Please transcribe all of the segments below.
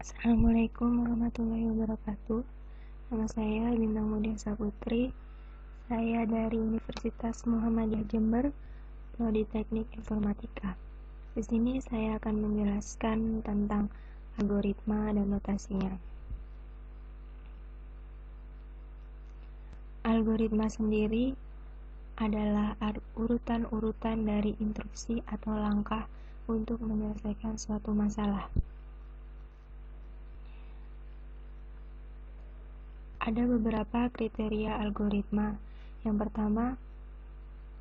Assalamualaikum warahmatullahi wabarakatuh. Nama saya Bintang Mudia Saputri. Saya dari Universitas Muhammadiyah Jember, Prodi Teknik Informatika. Di sini saya akan menjelaskan tentang algoritma dan notasinya. Algoritma sendiri adalah urutan-urutan dari instruksi atau langkah untuk menyelesaikan suatu masalah. Ada beberapa kriteria algoritma. Yang pertama,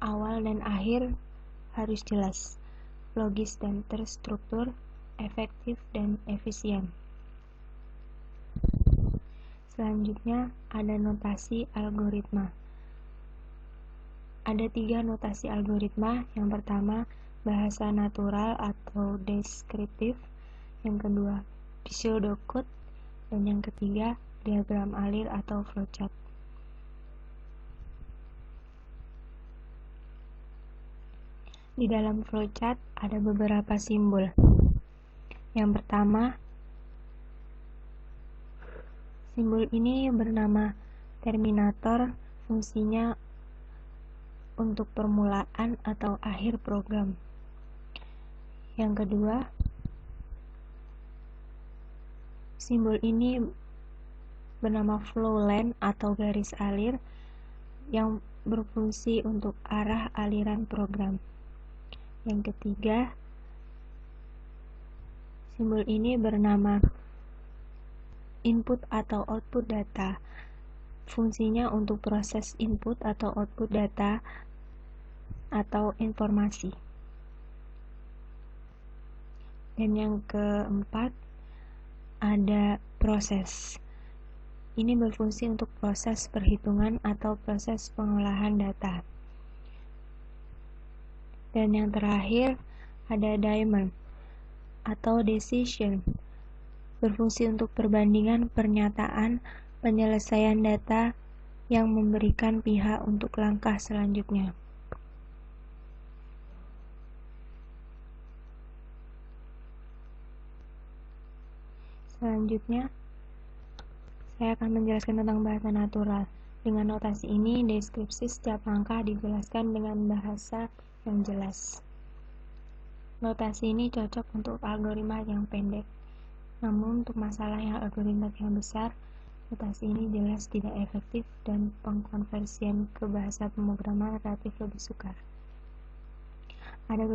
awal dan akhir harus jelas, logis dan terstruktur, efektif dan efisien. Selanjutnya, ada notasi algoritma. Ada 3 notasi algoritma. Yang pertama, bahasa natural atau deskriptif. Yang kedua, pseudocode. Dan yang ketiga, diagram alir atau flowchart. Di dalam flowchart ada beberapa simbol. Yang pertama, simbol ini bernama terminator, fungsinya untuk permulaan atau akhir program. Yang kedua, simbol ini bernama flowline atau garis alir yang berfungsi untuk arah aliran program. Yang ketiga, simbol ini bernama input atau output data. Fungsinya untuk proses input atau output data atau informasi. Dan yang keempat, ada proses. Ini berfungsi untuk proses perhitungan atau proses pengolahan data. Dan yang terakhir, ada diamond atau decision. Berfungsi untuk perbandingan pernyataan penyelesaian data yang memberikan pihak untuk langkah selanjutnya. Selanjutnya, saya akan menjelaskan tentang bahasa natural. Dengan notasi ini, deskripsi setiap langkah dijelaskan dengan bahasa yang jelas. Notasi ini cocok untuk algoritma yang pendek. Namun, untuk masalah yang algoritma yang besar, notasi ini jelas tidak efektif dan pengkonversian ke bahasa pemrograman relatif lebih sukar. Ada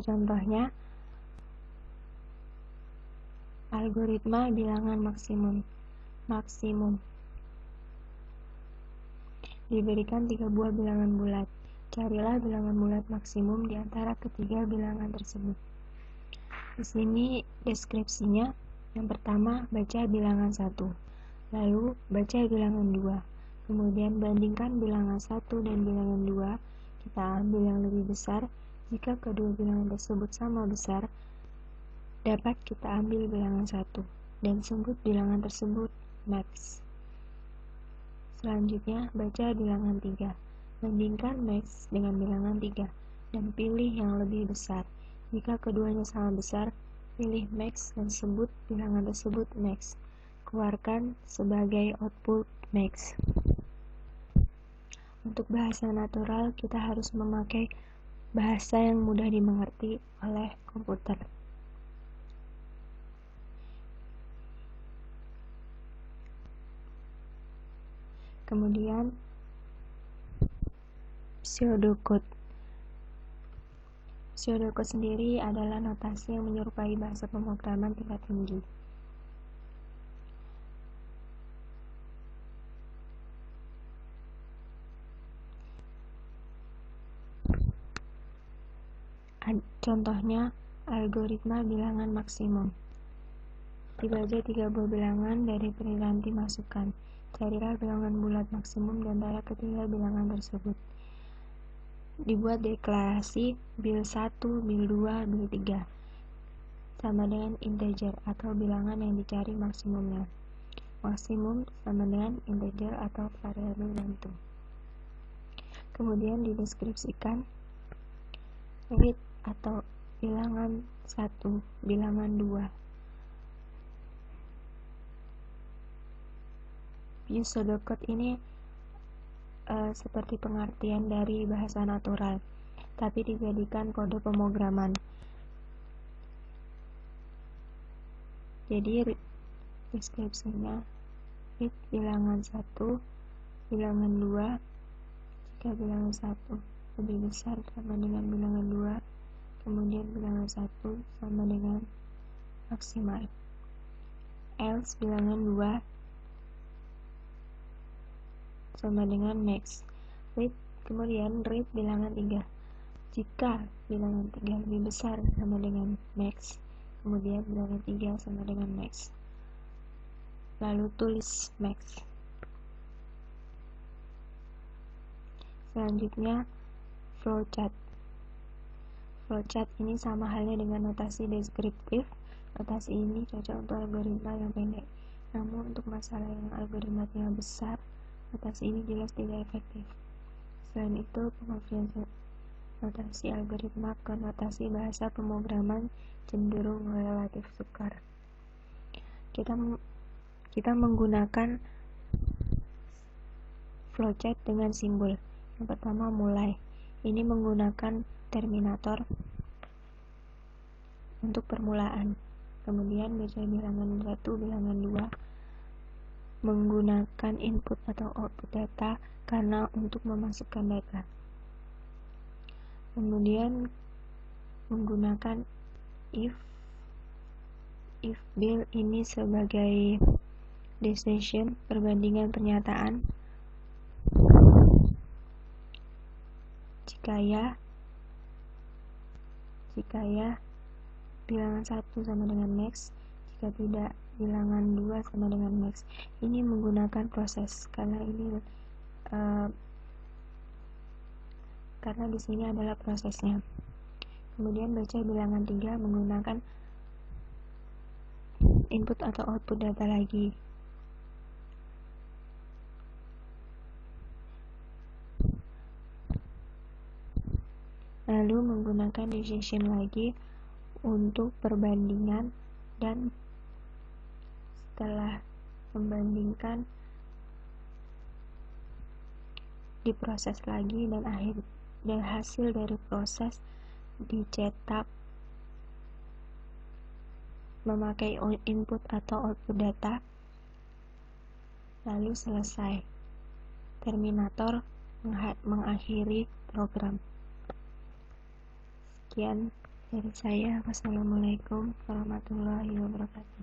contohnya. Algoritma bilangan maksimum. Diberikan 3 buah bilangan bulat. Carilah bilangan bulat maksimum di antara ketiga bilangan tersebut. Di sini deskripsinya. Yang pertama, baca bilangan 1. Lalu, baca bilangan 2. Kemudian bandingkan bilangan 1 dan bilangan 2. Kita ambil yang lebih besar. Jika kedua bilangan tersebut sama besar, dapat kita ambil bilangan 1 dan sebut bilangan tersebut max. Selanjutnya, baca bilangan 3. Bandingkan max dengan bilangan 3 dan pilih yang lebih besar. Jika keduanya sama besar, pilih max dan sebut bilangan tersebut max. Keluarkan sebagai output max. Untuk bahasa natural, kita harus memakai bahasa yang mudah dimengerti oleh komputer. Kemudian, pseudocode. Pseudocode sendiri adalah notasi yang menyerupai bahasa pemrograman tingkat tinggi. Contohnya, algoritma bilangan maksimum. Dibaca 3 buah bilangan dari pengganti masukan. Carilah bilangan bulat maksimum di antara ketiga bilangan tersebut. Dibuat deklarasi bil 1, bil 2, bil 3 sama dengan integer atau bilangan yang dicari maksimumnya. Maksimum sama dengan integer atau variabel bantu. Kemudian dideskripsikan read atau bilangan 1, bilangan 2. pseudocode ini seperti pengertian dari bahasa natural, tapi dijadikan kode pemrograman. Jadi deskripsinya, read bilangan 1, bilangan 2, jika bilangan 1 lebih besar sama dengan bilangan 2, kemudian bilangan 1 sama dengan maksimal. Else bilangan 2 sama dengan max. Kemudian read bilangan 3. Jika bilangan 3 lebih besar sama dengan max, kemudian bilangan 3 sama dengan max. Lalu tulis max. Selanjutnya flowchart. Flowchart ini sama halnya dengan notasi deskriptif. Notasi ini cocok untuk algoritma yang pendek. Namun untuk masalah yang algoritmanya besar, notasi ini jelas tidak efektif. Selain itu, pengoperasian notasi algoritma ke notasi bahasa pemrograman cenderung relatif sukar. Kita menggunakan flowchart dengan simbol. Yang pertama, mulai. Ini menggunakan terminator untuk permulaan. Kemudian baca bilangan 1, bilangan 2 menggunakan input atau output data karena untuk memasukkan data. Kemudian menggunakan if build ini sebagai decision, perbandingan pernyataan. Jika ya bilangan 1 sama dengan max, jika tidak bilangan 2 sama dengan max. Ini menggunakan proses karena di sini adalah prosesnya. Kemudian baca bilangan 3 menggunakan input atau output data lagi. Lalu menggunakan decision lagi untuk perbandingan, dan setelah membandingkan diproses lagi dan hasil dari proses dicetak memakai input atau output data, lalu selesai. Terminator mengakhiri program. Sekian dari saya. Wassalamualaikum warahmatullahi wabarakatuh.